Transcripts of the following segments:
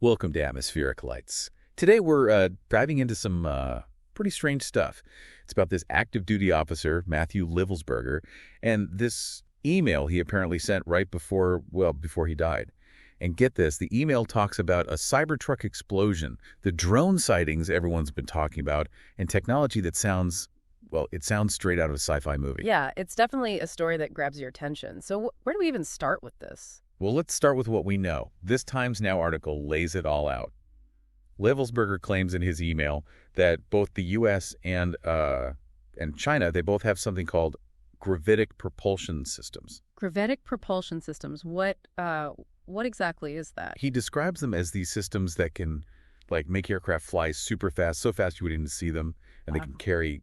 Welcome to Atmospheric Lights. Today we're diving into some pretty strange stuff. It's about this active duty officer, Matthew Livelsberger, and this email he apparently sent right before he died. And get this, the email talks about a Cybertruck explosion, the drone sightings everyone's been talking about, and technology that sounds straight out of a sci-fi movie. Yeah, it's definitely a story that grabs your attention. So where do we even start with this? Well, let's start with what we know. This Times Now article lays it all out. Livelsberger claims in his email that both the U.S. and China, they both have something called gravitic propulsion systems. Gravitic propulsion systems. What exactly is that? He describes them as these systems that can, make aircraft fly super fast, so fast you wouldn't even see them, and they can carry,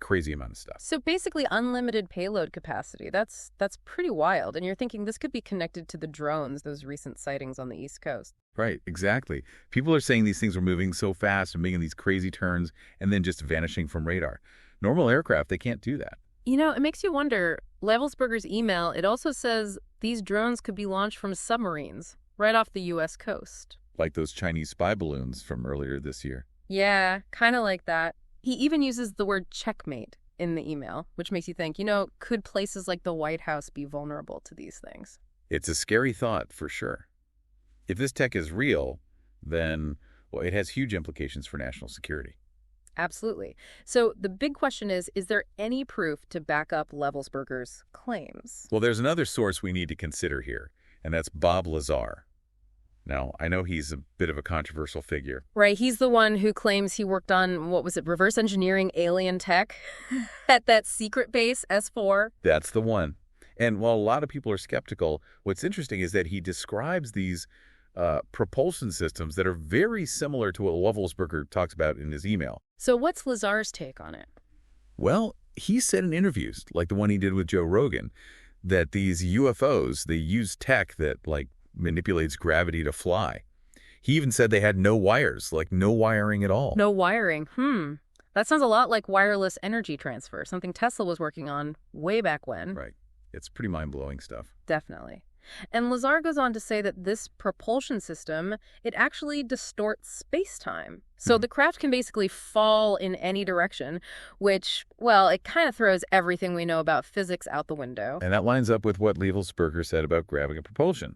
crazy amount of stuff. So basically unlimited payload capacity. That's pretty wild. And you're thinking this could be connected to the drones, those recent sightings on the East Coast. Right, exactly. People are saying these things are moving so fast and making these crazy turns and then just vanishing from radar. Normal aircraft, they can't do that. You know, it makes you wonder, Livelsberger's email, it also says these drones could be launched from submarines right off the U.S. coast. Like those Chinese spy balloons from earlier this year. Yeah, kind of like that. He even uses the word checkmate in the email, which makes you think, could places like the White House be vulnerable to these things? It's a scary thought, for sure. If this tech is real, then, it has huge implications for national security. Absolutely. So the big question is there any proof to back up Livelsberger's claims? Well, there's another source we need to consider here, and that's Bob Lazar. Now, I know he's a bit of a controversial figure. Right. He's the one who claims he worked on, reverse engineering alien tech at that secret base, S4. That's the one. And while a lot of people are skeptical, what's interesting is that he describes these propulsion systems that are very similar to what Livelsberger talks about in his email. So what's Lazar's take on it? Well, he said in interviews, like the one he did with Joe Rogan, that these UFOs, they use tech that, manipulates gravity to fly. He even said they had no wires, no wiring at all. No wiring. That sounds a lot like wireless energy transfer, something Tesla was working on way back when. Right. It's pretty mind-blowing stuff. Definitely. And Lazar goes on to say that this propulsion system, it actually distorts space-time. So the craft can basically fall in any direction, which, it kind of throws everything we know about physics out the window. And that lines up with what Livelsberger said about gravitic propulsion.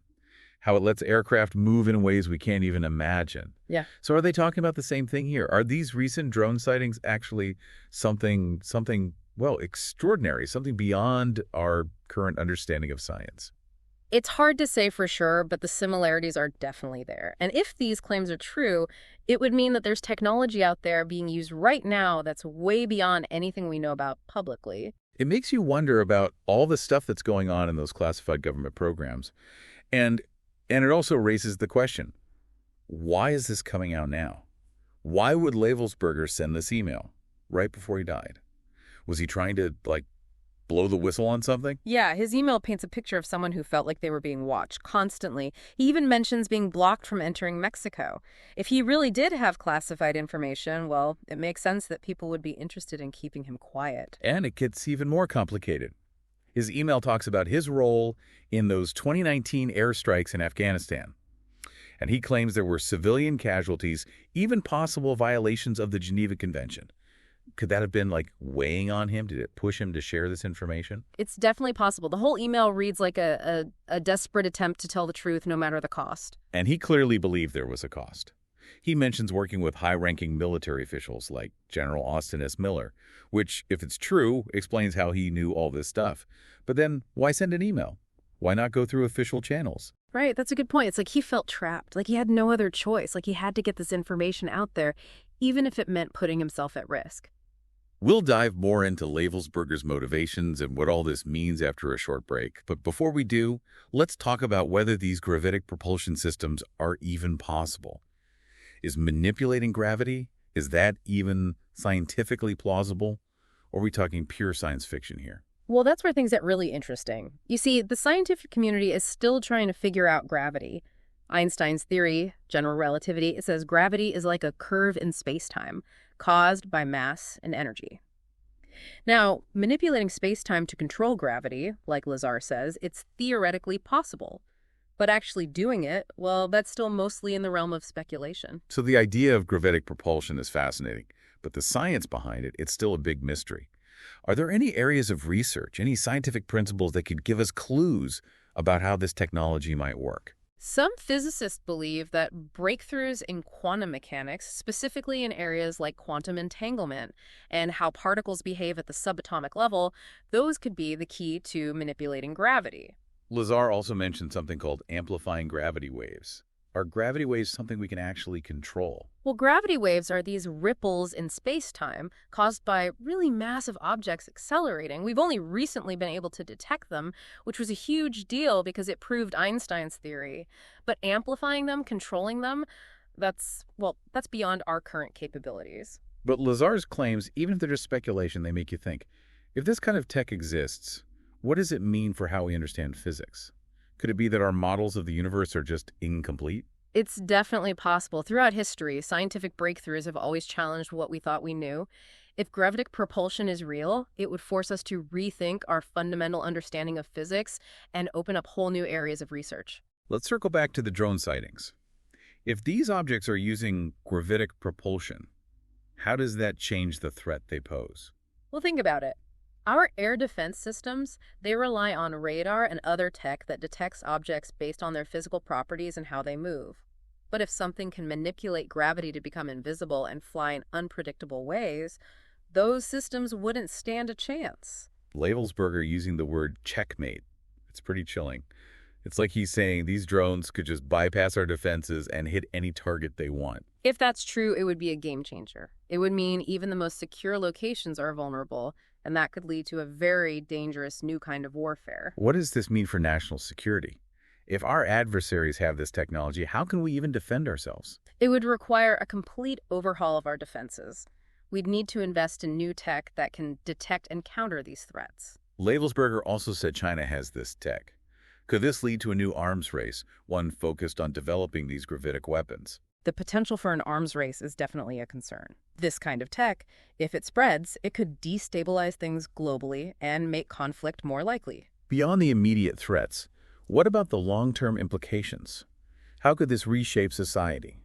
How it lets aircraft move in ways we can't even imagine. Yeah. So are they talking about the same thing here? Are these recent drone sightings actually something extraordinary, something beyond our current understanding of science? It's hard to say for sure, but the similarities are definitely there. And if these claims are true, it would mean that there's technology out there being used right now that's way beyond anything we know about publicly. It makes you wonder about all the stuff that's going on in those classified government programs. And it also raises the question, why is this coming out now? Why would Livelsberger send this email right before he died? Was he trying to, blow the whistle on something? Yeah, his email paints a picture of someone who felt like they were being watched constantly. He even mentions being blocked from entering Mexico. If he really did have classified information, it makes sense that people would be interested in keeping him quiet. And it gets even more complicated. His email talks about his role in those 2019 airstrikes in Afghanistan. And he claims there were civilian casualties, even possible violations of the Geneva Convention. Could that have been, weighing on him? Did it push him to share this information? It's definitely possible. The whole email reads like a desperate attempt to tell the truth no matter the cost. And he clearly believed there was a cost. He mentions working with high-ranking military officials like General Austin S. Miller, which, if it's true, explains how he knew all this stuff. But then, why send an email? Why not go through official channels? Right, that's a good point. It's like he felt trapped, like he had no other choice, like he had to get this information out there, even if it meant putting himself at risk. We'll dive more into Livelsberger's motivations and what all this means after a short break. But before we do, let's talk about whether these gravitic propulsion systems are even possible. Is manipulating gravity, is that even scientifically plausible? Or are we talking pure science fiction here? Well, that's where things get really interesting. You see, the scientific community is still trying to figure out gravity. Einstein's theory, general relativity, it says gravity is like a curve in space-time, caused by mass and energy. Now, manipulating space-time to control gravity, like Lazar says, it's theoretically possible. But actually doing it, well, that's still mostly in the realm of speculation. So the idea of gravitic propulsion is fascinating, but the science behind it, it's still a big mystery. Are there any areas of research, any scientific principles that could give us clues about how this technology might work? Some physicists believe that breakthroughs in quantum mechanics, specifically in areas like quantum entanglement and how particles behave at the subatomic level, those could be the key to manipulating gravity. Lazar also mentioned something called amplifying gravity waves. Are gravity waves something we can actually control? Well, gravity waves are these ripples in space-time caused by really massive objects accelerating. We've only recently been able to detect them, which was a huge deal because it proved Einstein's theory. But amplifying them, controlling them, that's beyond our current capabilities. But Lazar's claims, even if they're just speculation, they make you think. If this kind of tech exists, what does it mean for how we understand physics? Could it be that our models of the universe are just incomplete? It's definitely possible. Throughout history, scientific breakthroughs have always challenged what we thought we knew. If gravitic propulsion is real, it would force us to rethink our fundamental understanding of physics and open up whole new areas of research. Let's circle back to the drone sightings. If these objects are using gravitic propulsion, how does that change the threat they pose? Well, think about it. Our air defense systems, they rely on radar and other tech that detects objects based on their physical properties and how they move. But if something can manipulate gravity to become invisible and fly in unpredictable ways, those systems wouldn't stand a chance. Levelsberger using the word checkmate. It's pretty chilling. It's like he's saying these drones could just bypass our defenses and hit any target they want. If that's true, it would be a game changer. It would mean even the most secure locations are vulnerable, and that could lead to a very dangerous new kind of warfare. What does this mean for national security? If our adversaries have this technology, how can we even defend ourselves? It would require a complete overhaul of our defenses. We'd need to invest in new tech that can detect and counter these threats. Levelsberger also said China has this tech. Could this lead to a new arms race, one focused on developing these gravitic weapons? The potential for an arms race is definitely a concern. This kind of tech, if it spreads, it could destabilize things globally and make conflict more likely. Beyond the immediate threats, what about the long-term implications? How could this reshape society?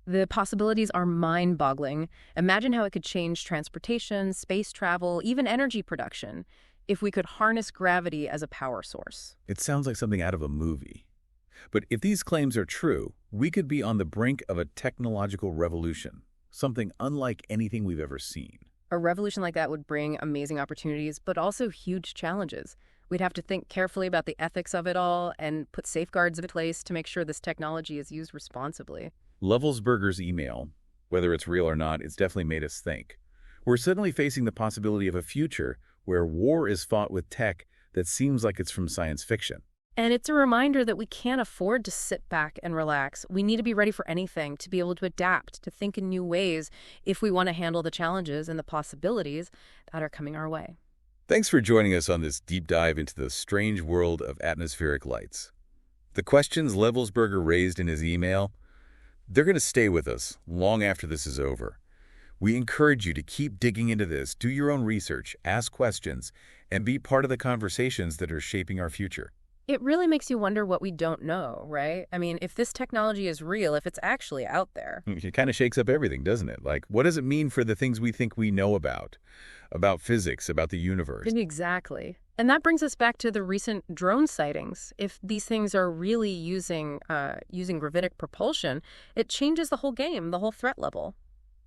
The possibilities are mind-boggling. Imagine how it could change transportation, space travel, even energy production, if we could harness gravity as a power source. It sounds like something out of a movie. But if these claims are true, we could be on the brink of a technological revolution, something unlike anything we've ever seen. A revolution like that would bring amazing opportunities, but also huge challenges. We'd have to think carefully about the ethics of it all and put safeguards in place to make sure this technology is used responsibly. Levelsberger's email, whether it's real or not, it's definitely made us think. We're suddenly facing the possibility of a future where war is fought with tech that seems like it's from science fiction. And it's a reminder that we can't afford to sit back and relax. We need to be ready for anything, to be able to adapt, to think in new ways if we want to handle the challenges and the possibilities that are coming our way. Thanks for joining us on this deep dive into the strange world of atmospheric lights. The questions Levelsberger raised in his email, they're going to stay with us long after this is over. We encourage you to keep digging into this, do your own research, ask questions, and be part of the conversations that are shaping our future. It really makes you wonder what we don't know, right? I mean, if this technology is real, if it's actually out there. It kind of shakes up everything, doesn't it? Like, what does it mean for the things we think we know about physics, about the universe? Exactly. And that brings us back to the recent drone sightings. If these things are really using gravitic propulsion, it changes the whole game, the whole threat level.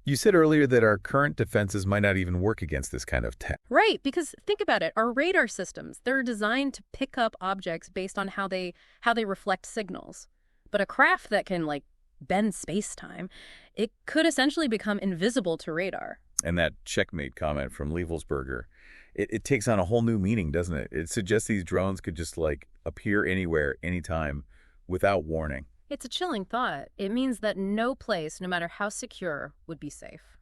You said earlier that our current defenses might not even work against this kind of tech. Right, because think about it. Our radar systems, they're designed to pick up objects based on how they reflect signals. But a craft that can, bend space-time, it could essentially become invisible to radar. And that checkmate comment from Levelsberger, it takes on a whole new meaning, doesn't it? It suggests these drones could just, appear anywhere, anytime, without warning. It's a chilling thought. It means that no place, no matter how secure, would be safe.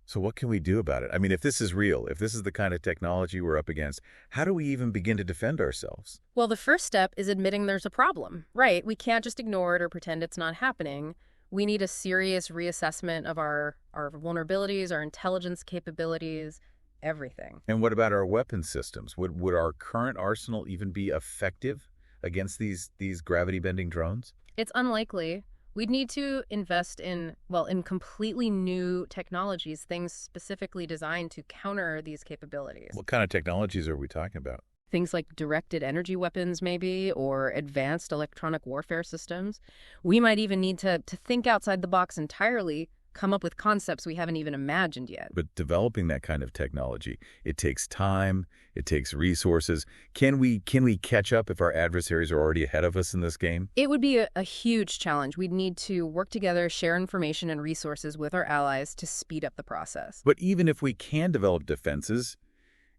So what can we do about it? I mean, if this is real, if this is the kind of technology we're up against, how do we even begin to defend ourselves? Well, the first step is admitting there's a problem, right? We can't just ignore it or pretend it's not happening. We need a serious reassessment of our vulnerabilities, our intelligence capabilities, everything. And what about our weapon systems? Would our current arsenal even be effective against these gravity-bending drones? It's unlikely. We'd need to invest in completely new technologies, things specifically designed to counter these capabilities. What kind of technologies are we talking about? Things like directed energy weapons, maybe, or advanced electronic warfare systems. We might even need to think outside the box entirely, come up with concepts we haven't even imagined yet. But developing that kind of technology, it takes time, it takes resources. Can we catch up if our adversaries are already ahead of us in this game? It would be a huge challenge. We'd need to work together, share information and resources with our allies to speed up the process. But even if we can develop defenses,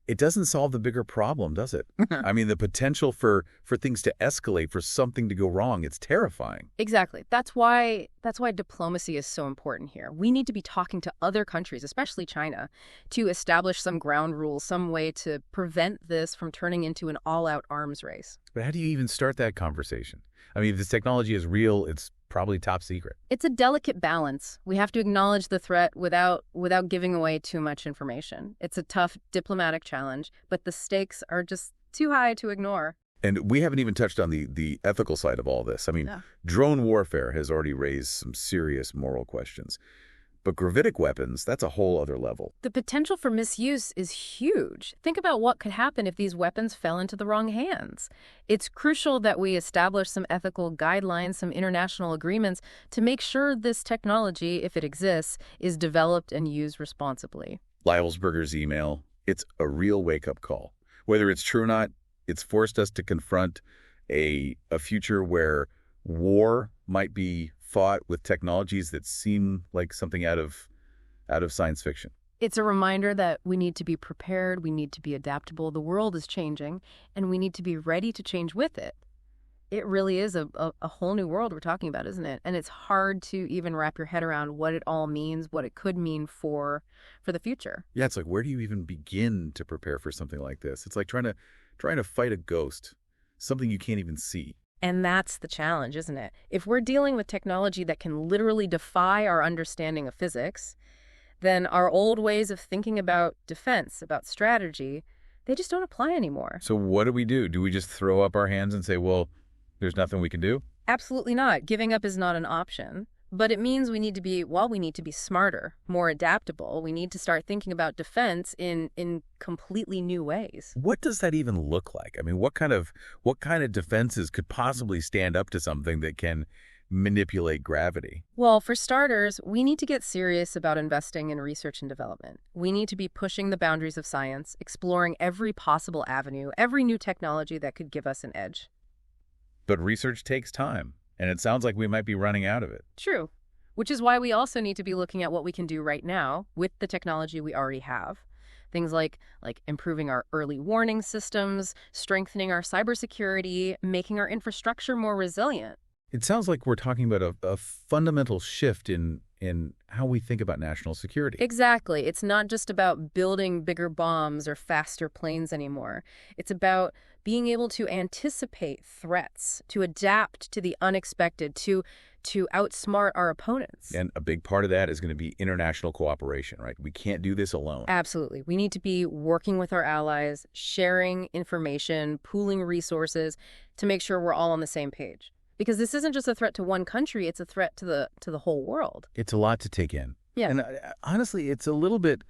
it doesn't solve the bigger problem, does it? I mean, the potential for things to escalate, for something to go wrong, it's terrifying. Exactly. That's why diplomacy is so important here. We need to be talking to other countries, especially China, to establish some ground rules, some way to prevent this from turning into an all-out arms race. But how do you even start that conversation? I mean, if this technology is real, it's probably top secret. It's a delicate balance. We have to acknowledge the threat without giving away too much information. It's a tough diplomatic challenge, but the stakes are just too high to ignore. And we haven't even touched on the ethical side of all this. I mean, drone warfare has already raised some serious moral questions. But gravitic weapons, that's a whole other level. The potential for misuse is huge. Think about what could happen if these weapons fell into the wrong hands. It's crucial that we establish some ethical guidelines, some international agreements to make sure this technology, if it exists, is developed and used responsibly. Livelsberger's email, it's a real wake-up call. Whether it's true or not, it's forced us to confront a future where war might be fought with technologies that seem like something out of science fiction. It's a reminder that we need to be prepared, we need to be adaptable. The world is changing, and we need to be ready to change with it. It really is a whole new world we're talking about, isn't it? And it's hard to even wrap your head around what it all means, what it could mean for the future. Yeah, it's like, where do you even begin to prepare for something like this? It's like trying to fight a ghost, something you can't even see. And that's the challenge, isn't it? If we're dealing with technology that can literally defy our understanding of physics, then our old ways of thinking about defense, about strategy, they just don't apply anymore. So what do we do? Do we just throw up our hands and say, well, there's nothing we can do? Absolutely not. Giving up is not an option. But it means we need to be smarter, more adaptable. We need to start thinking about defense in completely new ways. What does that even look like? I mean, what kind of defenses could possibly stand up to something that can manipulate gravity? Well, for starters, we need to get serious about investing in research and development. We need to be pushing the boundaries of science, exploring every possible avenue, every new technology that could give us an edge. But research takes time. And it sounds like we might be running out of it. True. Which is why we also need to be looking at what we can do right now with the technology we already have. Things like improving our early warning systems, strengthening our cybersecurity, making our infrastructure more resilient. It sounds like we're talking about a fundamental shift in how we think about national security. Exactly. It's not just about building bigger bombs or faster planes anymore. It's about being able to anticipate threats, to adapt to the unexpected, to outsmart our opponents. And a big part of that is going to be international cooperation, right? We can't do this alone. Absolutely. We need to be working with our allies, sharing information, pooling resources to make sure we're all on the same page. Because this isn't just a threat to one country, it's a threat to the whole world. It's a lot to take in. Yeah. And honestly, it's a little bit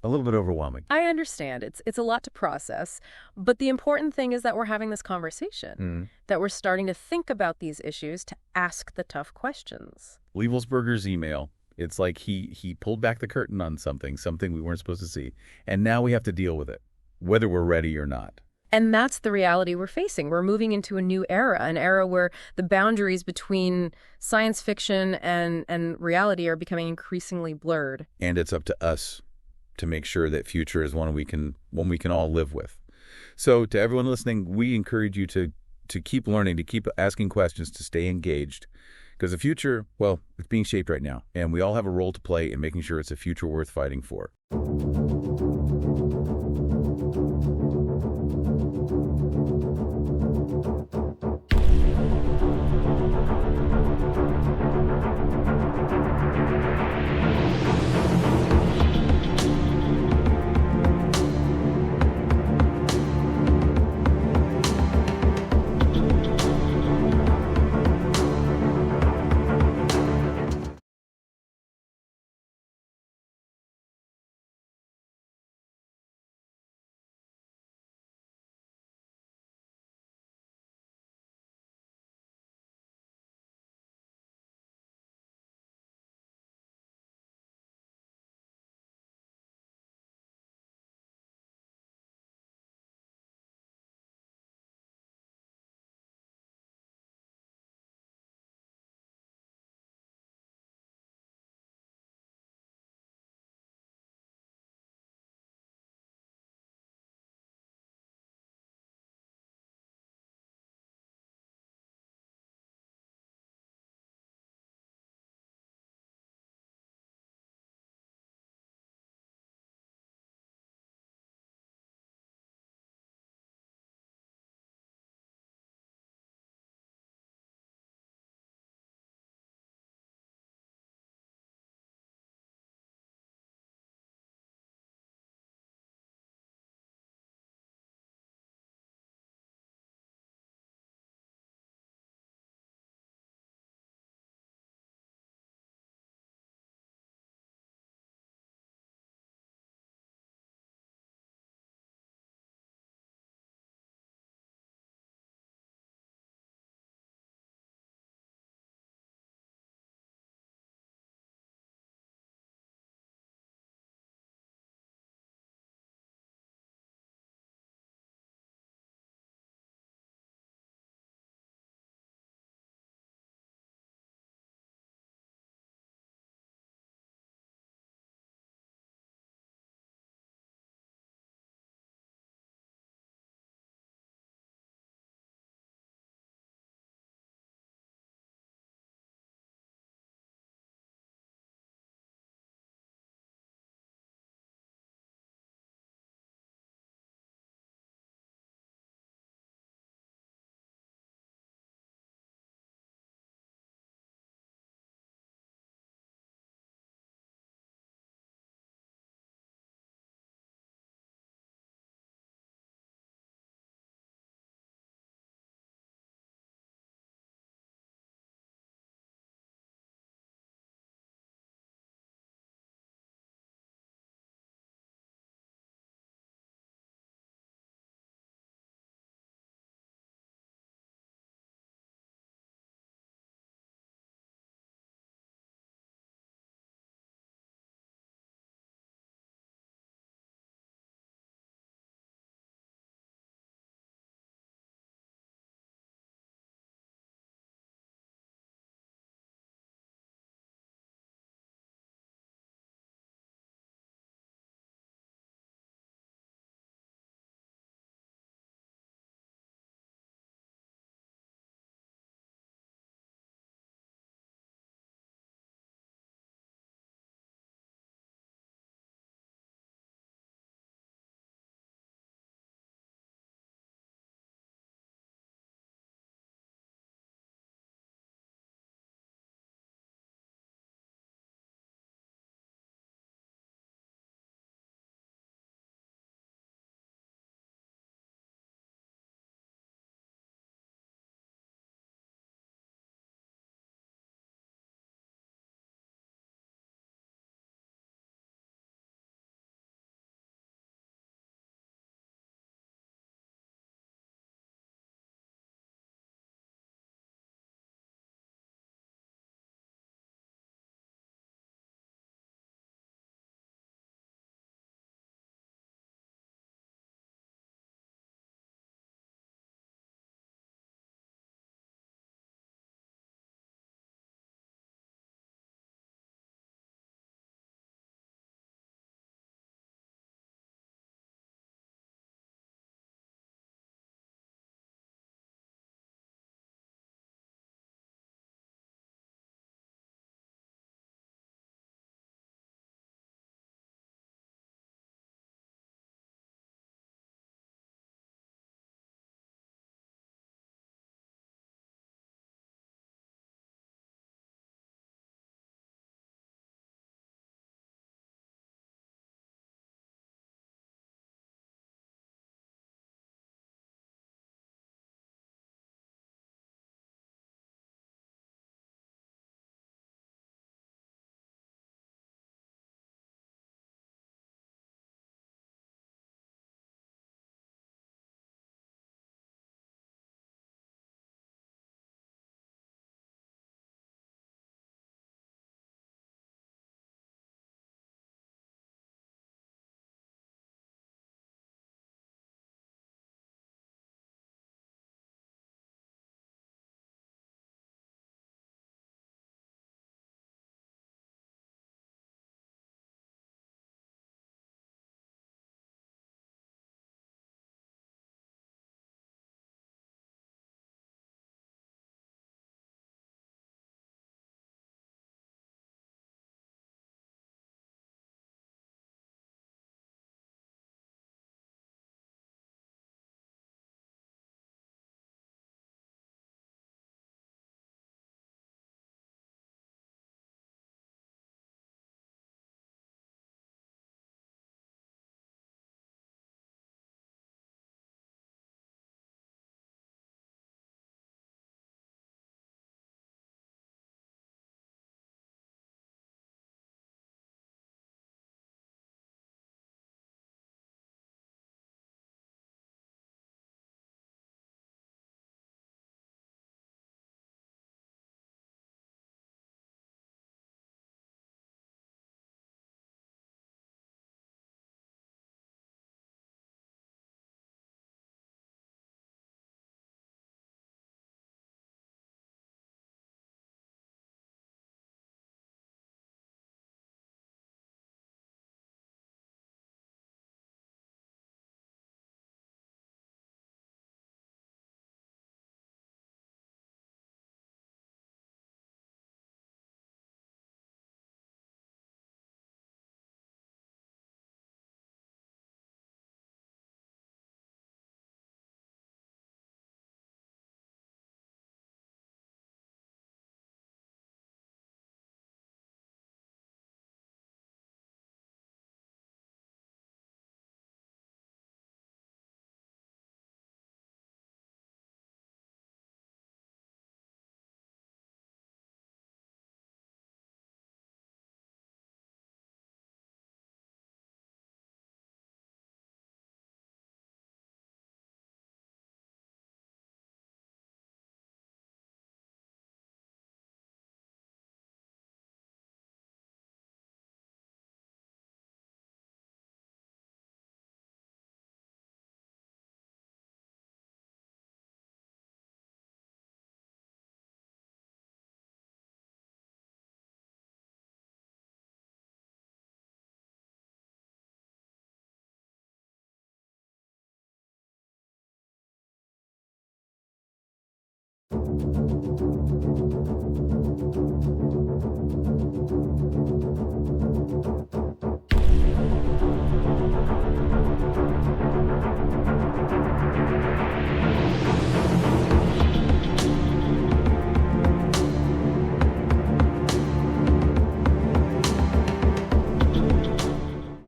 overwhelming. I understand. It's a lot to process. But the important thing is that we're having this conversation, that we're starting to think about these issues, to ask the tough questions. Livelsberger's email, it's like he pulled back the curtain on something we weren't supposed to see. And now we have to deal with it, whether we're ready or not. And that's the reality we're facing. We're moving into a new era, an era where the boundaries between science fiction and reality are becoming increasingly blurred. And it's up to us to make sure that future is one we can all live with. So to everyone listening, we encourage you to keep learning, to keep asking questions, to stay engaged. Because the future, well, it's being shaped right now. And we all have a role to play in making sure it's a future worth fighting for.